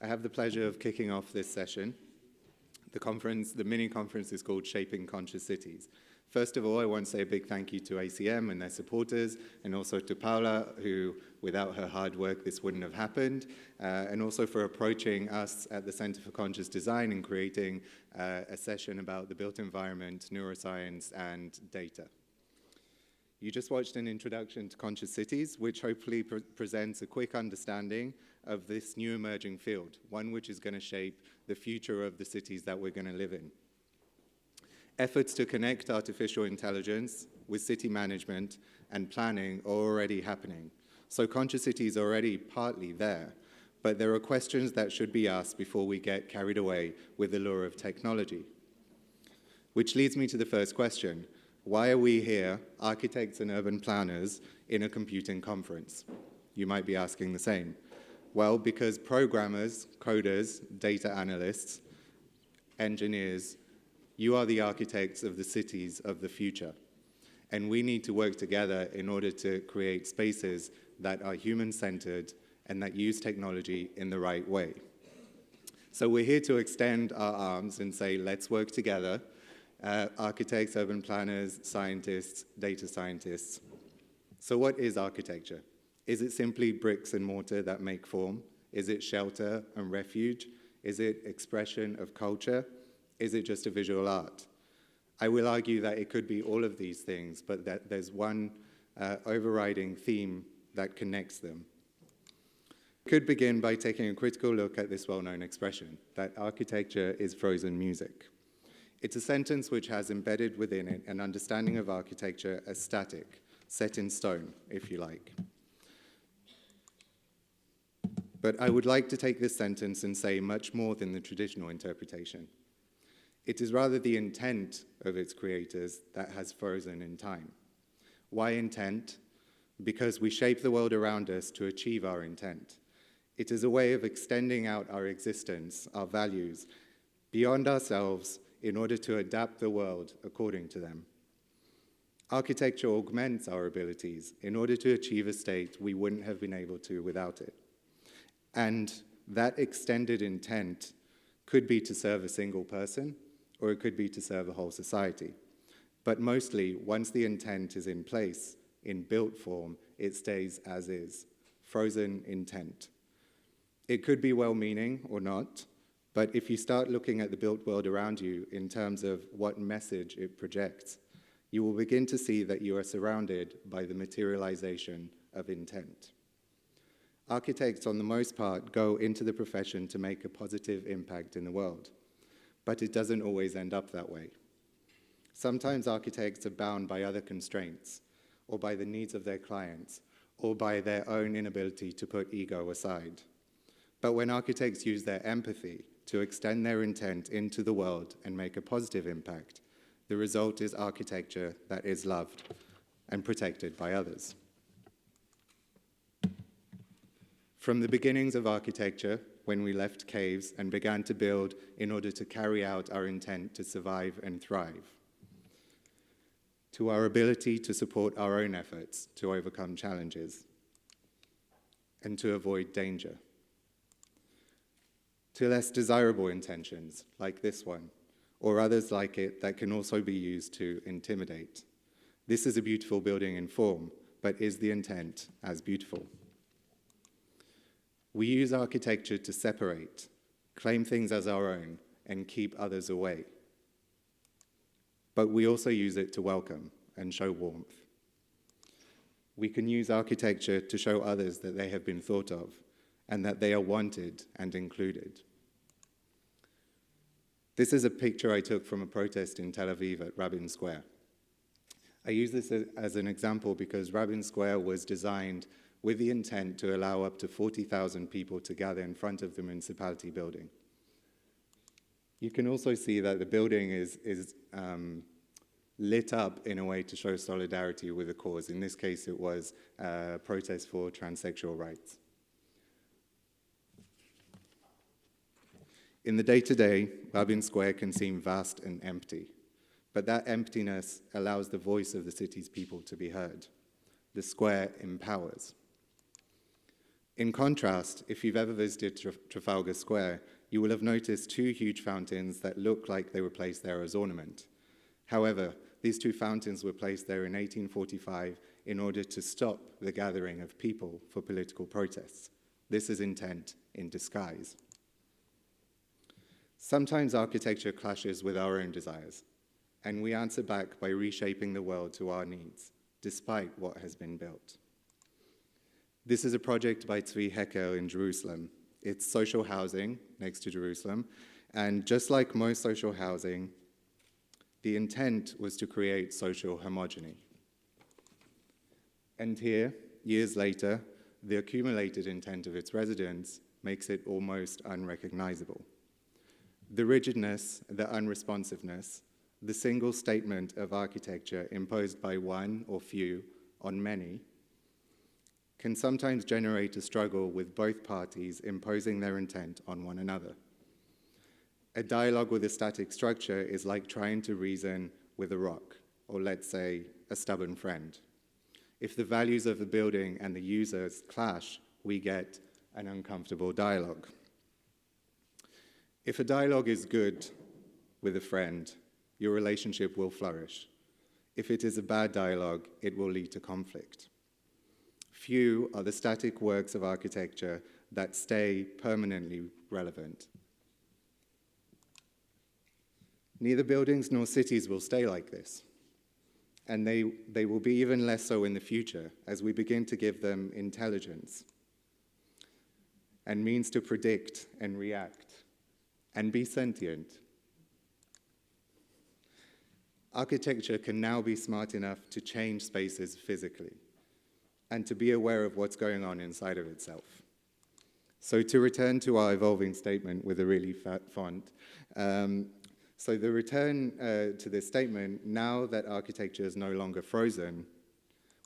I have the pleasure of kicking off this session. The mini-conference is called Shaping Conscious Cities. First of all, I want to say a big thank you to ACM and their supporters, and also to Paula, who, without her hard work, this wouldn't have happened, and also for approaching us at the Center for Conscious Design and creating a session about the built environment, neuroscience, and data. You just watched an introduction to Conscious Cities, which hopefully presents a quick understanding of this new emerging field, one which is going to shape the future of the cities that we're going to live in. Efforts to connect artificial intelligence with city management and planning are already happening. So conscious cities are already partly there, but there are questions that should be asked before we get carried away with the lure of technology. Which leads me to the first question. Why are we here, architects and urban planners, in a computing conference? You might be asking the same. Well, because programmers, coders, data analysts, engineers, you are the architects of the cities of the future. And we need to work together in order to create spaces that are human-centered and that use technology in the right way. So we're here to extend our arms and say, let's work together, architects, urban planners, scientists, data scientists. So what is architecture? Is it simply bricks and mortar that make form? Is it shelter and refuge? Is it expression of culture? Is it just a visual art? I will argue that it could be all of these things, but that there's one overriding theme that connects them. We could begin by taking a critical look at this well-known expression, that architecture is frozen music. It's a sentence which has embedded within it an understanding of architecture as static, set in stone, if you like. But I would like to take this sentence and say much more than the traditional interpretation. It is rather the intent of its creators that has frozen in time. Why intent? Because we shape the world around us to achieve our intent. It is a way of extending out our existence, our values, beyond ourselves in order to adapt the world according to them. Architecture augments our abilities in order to achieve a state we wouldn't have been able to without it. And that extended intent could be to serve a single person, or it could be to serve a whole society. But mostly, once the intent is in place, in built form, it stays as is, frozen intent. It could be well-meaning or not, but if you start looking at the built world around you in terms of what message it projects, you will begin to see that you are surrounded by the materialization of intent. Architects, on the most part, go into the profession to make a positive impact in the world. But it doesn't always end up that way. Sometimes architects are bound by other constraints, or by the needs of their clients, or by their own inability to put ego aside. But when architects use their empathy to extend their intent into the world and make a positive impact, the result is architecture that is loved and protected by others. From the beginnings of architecture, when we left caves and began to build in order to carry out our intent to survive and thrive, to our ability to support our own efforts to overcome challenges and to avoid danger, to less desirable intentions like this one, or others like it that can also be used to intimidate. This is a beautiful building in form, but is the intent as beautiful? We use architecture to separate, claim things as our own, and keep others away. But we also use it to welcome and show warmth. We can use architecture to show others that they have been thought of and that they are wanted and included. This is a picture I took from a protest in Tel Aviv at Rabin Square. I use this as an example because Rabin Square was designed with the intent to allow up to 40,000 people to gather in front of the municipality building. You can also see that the building is lit up in a way to show solidarity with the cause. In this case, it was a protest for transsexual rights. In the day-to-day, Rabin Square can seem vast and empty, but that emptiness allows the voice of the city's people to be heard. The square empowers. In contrast, if you've ever visited Trafalgar Square, you will have noticed two huge fountains that look like they were placed there as ornament. However, these two fountains were placed there in 1845 in order to stop the gathering of people for political protests. This is intent in disguise. Sometimes architecture clashes with our own desires, and we answer back by reshaping the world to our needs, despite what has been built. This is a project by Tzvi Hecker in Jerusalem. It's social housing next to Jerusalem, and just like most social housing, the intent was to create social homogeny. And here, years later, the accumulated intent of its residents makes it almost unrecognizable. The rigidness, the unresponsiveness, the single statement of architecture imposed by one or few on many can sometimes generate a struggle with both parties imposing their intent on one another. A dialogue with a static structure is like trying to reason with a rock, or let's say, a stubborn friend. If the values of the building and the users clash, we get an uncomfortable dialogue. If a dialogue is good with a friend, your relationship will flourish. If it is a bad dialogue, it will lead to conflict. Few are the static works of architecture that stay permanently relevant. Neither buildings nor cities will stay like this, and they will be even less so in the future as we begin to give them intelligence and means to predict and react and be sentient. Architecture can now be smart enough to change spaces physically and to be aware of what's going on inside of itself. So to return to our evolving statement with a really fat font, so the return to this statement, now that architecture is no longer frozen,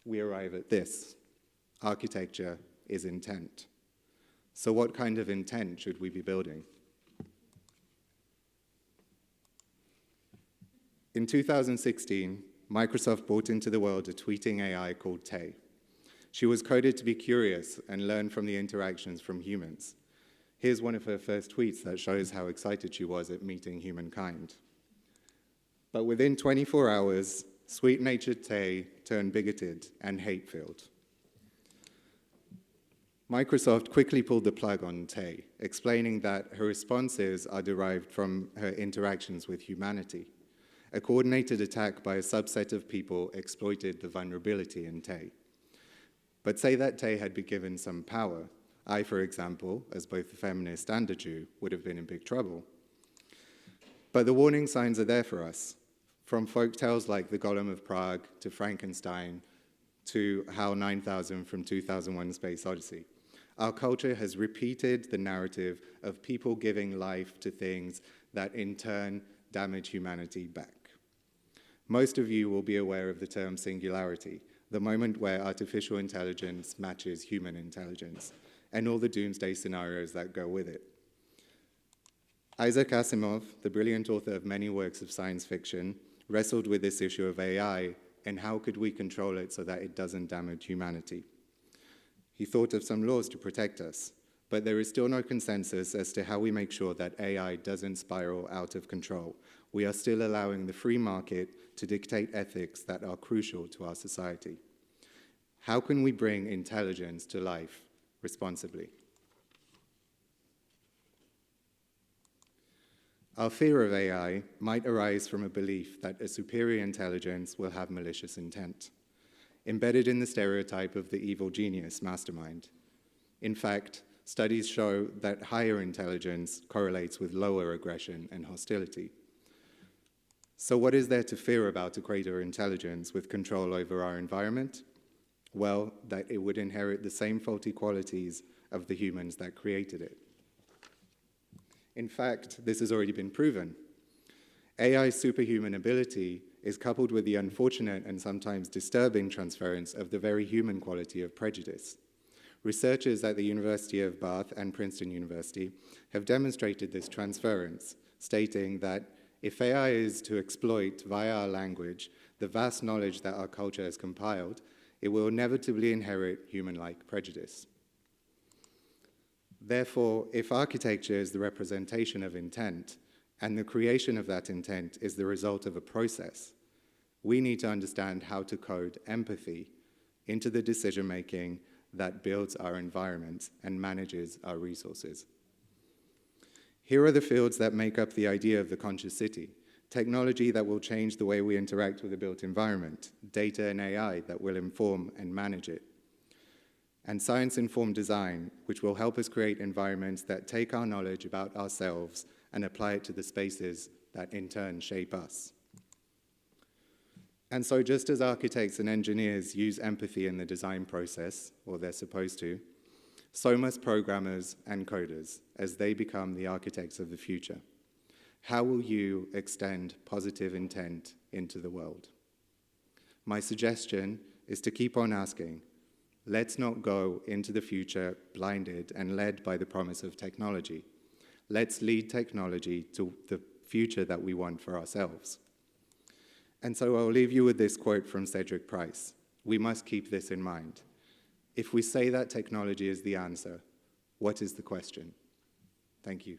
we arrive at this. Architecture is intent. So what kind of intent should we be building? In 2016, Microsoft brought into the world a tweeting AI called Tay. She was coded to be curious and learn from the interactions from humans. Here's one of her first tweets that shows how excited she was at meeting humankind. But within 24 hours, sweet-natured Tay turned bigoted and hate-filled. Microsoft quickly pulled the plug on Tay, explaining that her responses are derived from her interactions with humanity. A coordinated attack by a subset of people exploited the vulnerability in Tay. But say that Tay had been given some power. I, for example, as both a feminist and a Jew, would have been in big trouble. But the warning signs are there for us, from folk tales like The Golem of Prague to Frankenstein to HAL 9000 from 2001: Space Odyssey. Our culture has repeated the narrative of people giving life to things that in turn damage humanity back. Most of you will be aware of the term singularity, the moment where artificial intelligence matches human intelligence, and all the doomsday scenarios that go with it. Isaac Asimov, the brilliant author of many works of science fiction, wrestled with this issue of AI and how could we control it so that it doesn't damage humanity. He thought of some laws to protect us, but there is still no consensus as to how we make sure that AI doesn't spiral out of control. We are still allowing the free market to dictate ethics that are crucial to our society. How can we bring intelligence to life responsibly? Our fear of AI might arise from a belief that a superior intelligence will have malicious intent, embedded in the stereotype of the evil genius mastermind. In fact, studies show that higher intelligence correlates with lower aggression and hostility. So what is there to fear about a greater intelligence with control over our environment? Well, that it would inherit the same faulty qualities of the humans that created it. In fact, this has already been proven. AI's superhuman ability is coupled with the unfortunate and sometimes disturbing transference of the very human quality of prejudice. Researchers at the University of Bath and Princeton University have demonstrated this transference, stating that if AI is to exploit via our language the vast knowledge that our culture has compiled, it will inevitably inherit human-like prejudice. Therefore, if architecture is the representation of intent, and the creation of that intent is the result of a process, we need to understand how to code empathy into the decision-making that builds our environment and manages our resources. Here are the fields that make up the idea of the conscious city: technology that will change the way we interact with the built environment, data and AI that will inform and manage it, and science-informed design, which will help us create environments that take our knowledge about ourselves and apply it to the spaces that in turn shape us. And so just as architects and engineers use empathy in the design process, or they're supposed to, so must programmers and coders as they become the architects of the future. How will you extend positive intent into the world? My suggestion is to keep on asking. Let's not go into the future blinded and led by the promise of technology. Let's lead technology to the future that we want for ourselves. And so I'll leave you with this quote from Cedric Price. We must keep this in mind. If we say that technology is the answer, what is the question? Thank you.